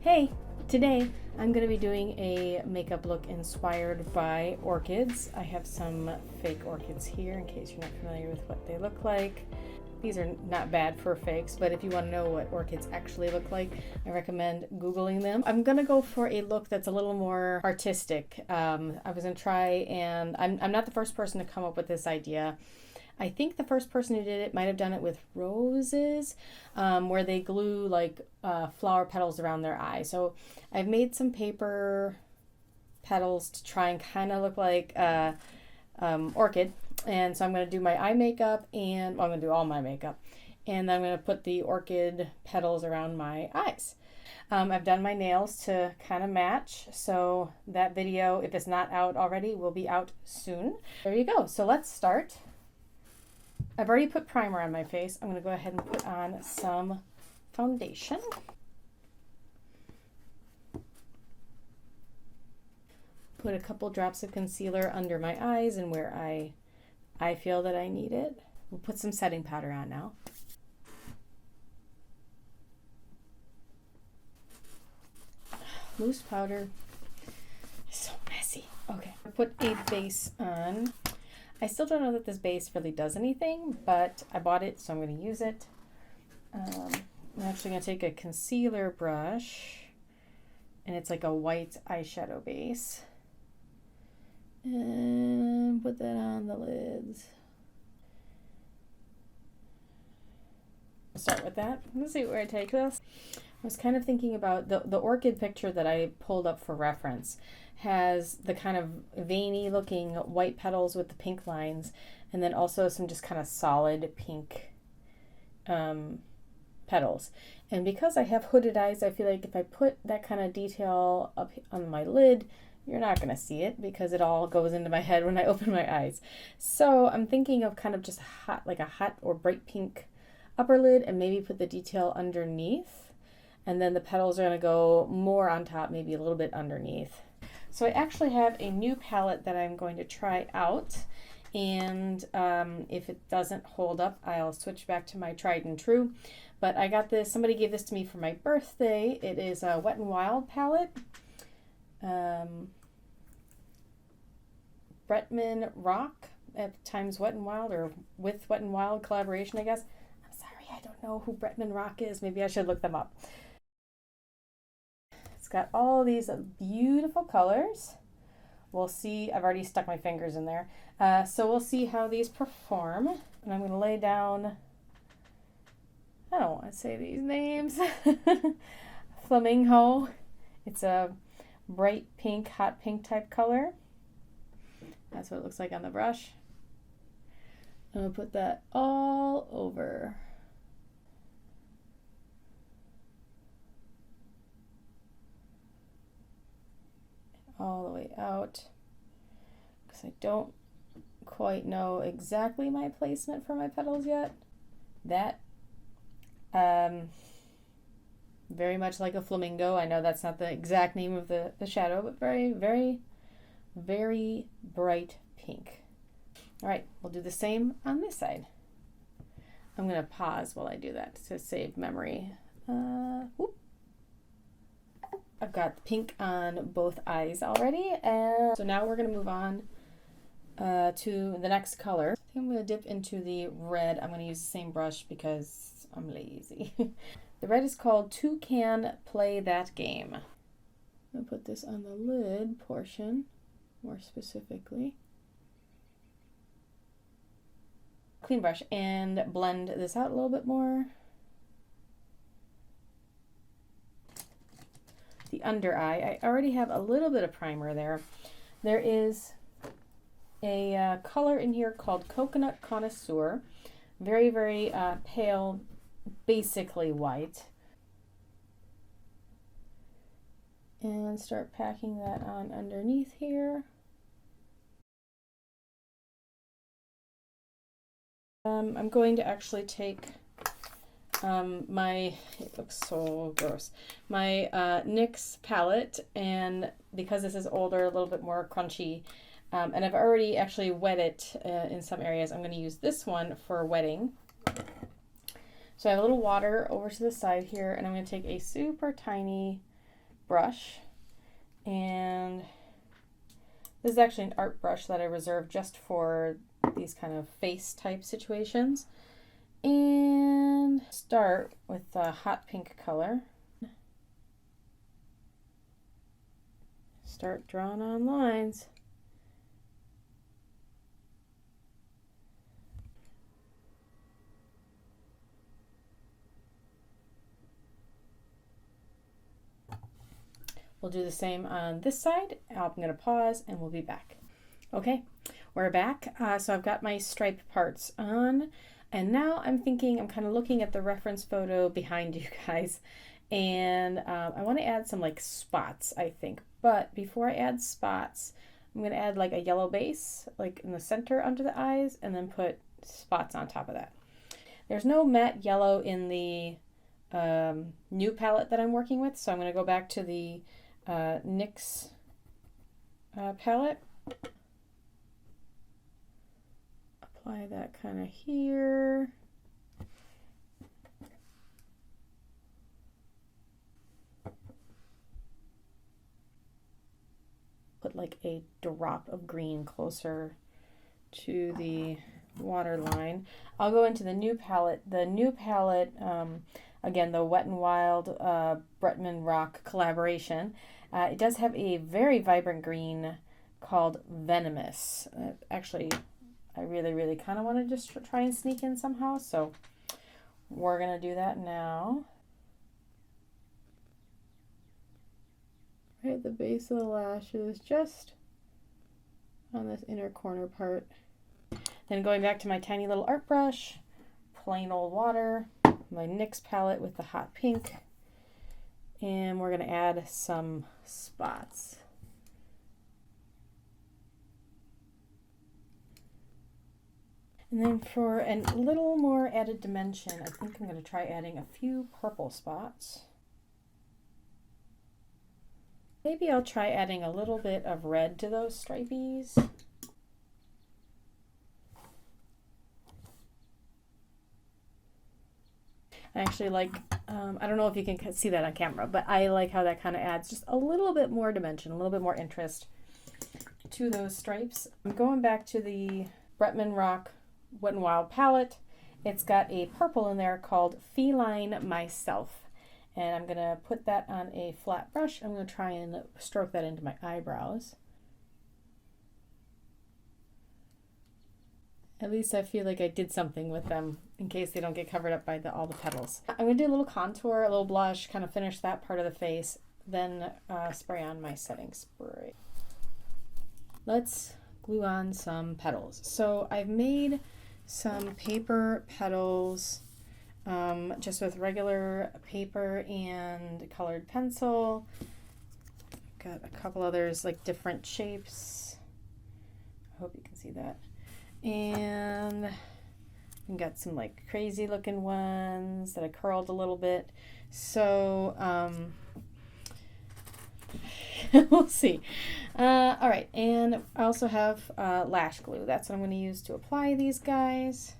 Hey, today I'm going to be doing a makeup look inspired by orchids. I have some fake orchids here in case you're not familiar with what they look like. These are not bad for fakes, but if you want to know what orchids actually look like, I recommend Googling them. I'm going to go for a look that's a little more artistic. I was going to try, and I'm not the first person to come up with this idea. I think the first person who did it might have done it with roses, where they glue like flower petals around their eye. So I've made some paper petals to try and kind of look like orchid. And so I'm going to do my eye makeup, and well, I'm going to do all my makeup. And then I'm going to put the orchid petals around my eyes. I've done my nails to kind of match. So that video, if it's not out already, will be out soon. There you go. So let's start. I've already put primer on my face. I'm going to go ahead and put on some foundation. Put a couple drops of concealer under my eyes and where I feel that I need it. We'll put some setting powder on now. Loose powder is so messy. Okay, I'll put a base on. I still don't know that this base really does anything, but I bought it, so I'm going to use it. I'm actually going to take a concealer brush, and it's like a white eyeshadow base, and put that on the lids. I'll start with that. Let's see where I take this. I was kind of thinking about the orchid picture that I pulled up for reference. Has the kind of veiny looking white petals with the pink lines, and then also some just kind of solid pink petals. And because I have hooded eyes, I feel like if I put that kind of detail up on my lid, you're not going to see it because it all goes into my head when I open my eyes. So I'm thinking of kind of just like a hot or bright pink upper lid, and maybe put the detail underneath, and then the petals are going to go more on top, maybe a little bit underneath. So I actually have a new palette that I'm going to try out, and if it doesn't hold up, I'll switch back to my tried and true. But I got this, somebody gave this to me for my birthday. It is a Wet and Wild palette. Bretman Rock at times Wet and Wild, or with Wet and Wild collaboration, I guess. I'm sorry, I don't know who Bretman Rock is. Maybe I should look them up. It's got all these beautiful colors. We'll see. I've already stuck my fingers in there. So we'll see how these perform. And I'm going to lay down, I don't want to say these names. Flamingo. It's a bright pink, hot pink type color. That's what it looks like on the brush. I'm going to put that all over. All the way out, because I don't quite know exactly my placement for my petals yet. That very much like a flamingo. I know that's not the exact name of the shadow, but very, very, very bright pink. All right, we'll do the same on this side. I'm going to pause while I do that to save memory. Whoop. I've got the pink on both eyes already, and so now we're going to move on to the next color. I think I'm going to dip into the red. I'm going to use the same brush because I'm lazy. The red is called Toucan Play That Game. I'm going to put this on the lid portion more specifically. Clean brush and blend this out a little bit more. The under eye, I already have a little bit of primer there. There is a color in here called Coconut Connoisseur. Very, very pale, basically white. And start packing that on underneath here. I'm going to actually take it looks so gross, my NYX palette, and because this is older, a little bit more crunchy, and I've already actually wet it in some areas. I'm going to use this one for wetting. So I have a little water over to the side here, and I'm going to take a super tiny brush, and this is actually an art brush that I reserved just for these kind of face type situations. And start with the hot pink color. Start drawing on lines. We'll do the same on this side. I'm going to pause and we'll be back. Okay, we're back. So I've got my striped parts on, and now I'm thinking, I'm kind of looking at the reference photo behind you guys, and I want to add some like spots, I think. But before I add spots, I'm going to add like a yellow base, like in the center under the eyes, and then put spots on top of that. There's no matte yellow in the new palette that I'm working with, so I'm going to go back to the NYX palette. Apply that kind of here. Put like a drop of green closer to the waterline. I'll go into the new palette. The new palette, again, the Wet and Wild Bretman Rock collaboration. It does have a very vibrant green called Venomous. Actually, I really kind of want to just try and sneak in somehow, so we're going to do that now. Right at the base of the lashes, just on this inner corner part. Then going back to my tiny little art brush, plain old water, my NYX palette with the hot pink, and we're going to add some spots. And then for a little more added dimension, I think I'm going to try adding a few purple spots. Maybe I'll try adding a little bit of red to those stripies. I actually like, I don't know if you can see that on camera, but I like how that kind of adds just a little bit more dimension, a little bit more interest to those stripes. I'm going back to the Bretman Rock Wet and Wild palette. It's got a purple in there called Feline Myself. And I'm going to put that on a flat brush. I'm going to try and stroke that into my eyebrows. At least I feel like I did something with them in case they don't get covered up by all the petals. I'm going to do a little contour, a little blush, kind of finish that part of the face, then spray on my setting spray. Let's glue on some petals. So I've made some paper petals just with regular paper and colored pencil. Got a couple others like different shapes. I hope you can see that. And we got some like crazy looking ones that I curled a little bit. So we'll see. All right, and I also have lash glue. That's what I'm going to use to apply these guys.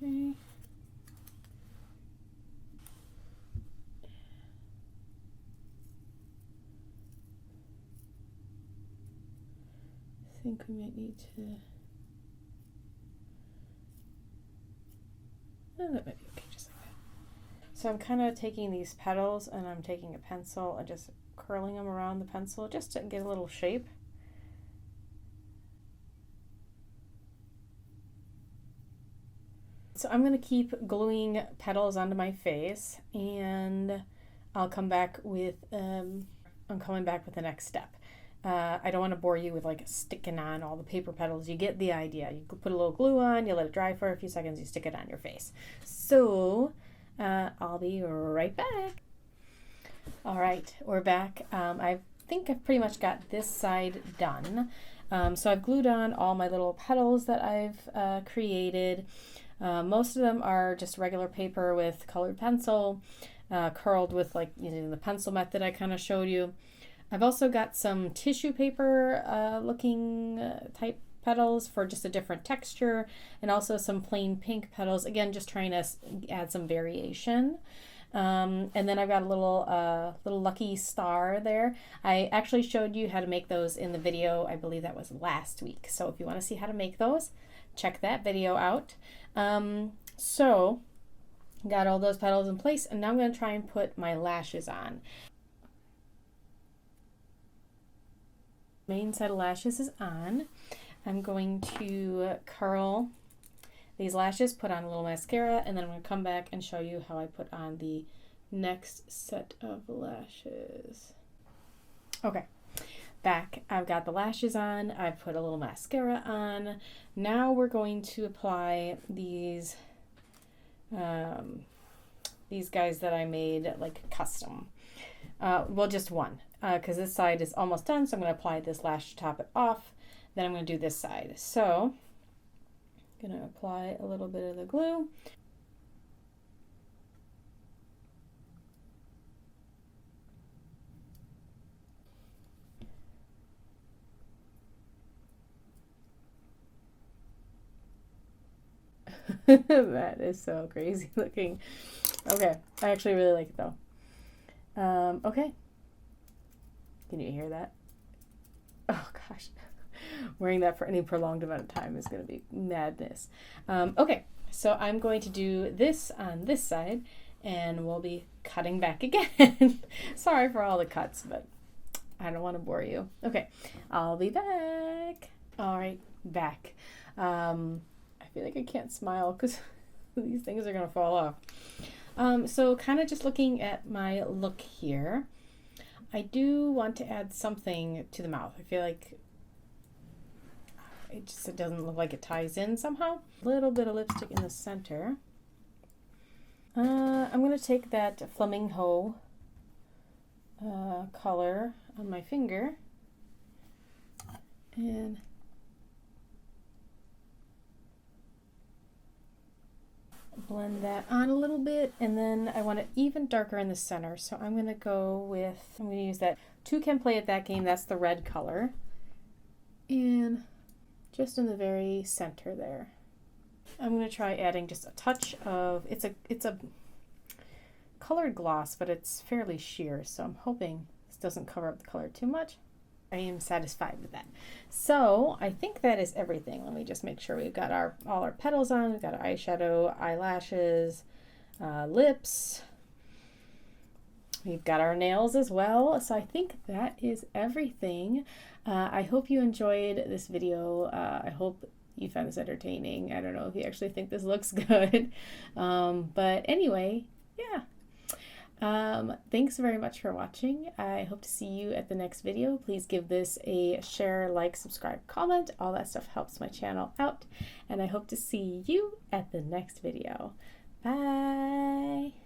Okay. I think we might need to. Oh, that might be okay, just like that. So I'm kind of taking these petals and I'm taking a pencil and just curling them around the pencil just to get a little shape. So I'm going to keep gluing petals onto my face, and I'll come back with, I'm coming back with the next step. I don't want to bore you with like sticking on all the paper petals. You get the idea. You put a little glue on, you let it dry for a few seconds, you stick it on your face. So I'll be right back. All right, we're back. I think I've pretty much got this side done. So I've glued on all my little petals that I've created. Most of them are just regular paper with colored pencil, curled with like using the pencil method I kind of showed you. I've also got some tissue paper looking type petals for just a different texture, and also some plain pink petals. Again, just trying to add some variation. And then I've got a little lucky star there. I actually showed you how to make those in the video. I believe that was last week. So if you want to see how to make those, check that video out. So got all those petals in place, and now I'm going to try and put my lashes on. Main set of lashes is on. I'm going to curl these lashes, put on a little mascara, and then I'm going to come back and show you how I put on the next set of lashes. Okay, back. I've got the lashes on. I've put a little mascara on. Now we're going to apply these guys that I made like custom. Well, just one, because this side is almost done, so I'm going to apply this lash to top it off. Then I'm going to do this side. So I'm going to apply a little bit of the glue. That is so crazy looking. Okay, I actually really like it though. Okay. Can you hear that? Oh gosh. Wearing that for any prolonged amount of time is going to be madness. Okay, so I'm going to do this on this side, and we'll be cutting back again. Sorry for all the cuts, but I don't want to bore you. Okay, I'll be back. All right, back. I feel like I can't smile because these things are going to fall off. So kind of just looking at my look here, I do want to add something to the mouth. I feel like it doesn't look like it ties in somehow. A little bit of lipstick in the center. I'm going to take that flamingo color on my finger and blend that on a little bit, and then I want it even darker in the center, so I'm going to use that Toucan Play at That Game. That's the red color, and just in the very center there I'm going to try adding just a touch of, it's a colored gloss, but it's fairly sheer, so I'm hoping this doesn't cover up the color too much. I am satisfied with that. So I think that is everything. Let me just make sure we've got all our petals on. We've got our eyeshadow, eyelashes, lips. We've got our nails as well. So I think that is everything. I hope you enjoyed this video. I hope you found this entertaining. I don't know if you actually think this looks good. But anyway, yeah. Thanks very much for watching. I hope to see you at the next video. Please give this a share, like, subscribe, comment. All that stuff helps my channel out. And I hope to see you at the next video. Bye!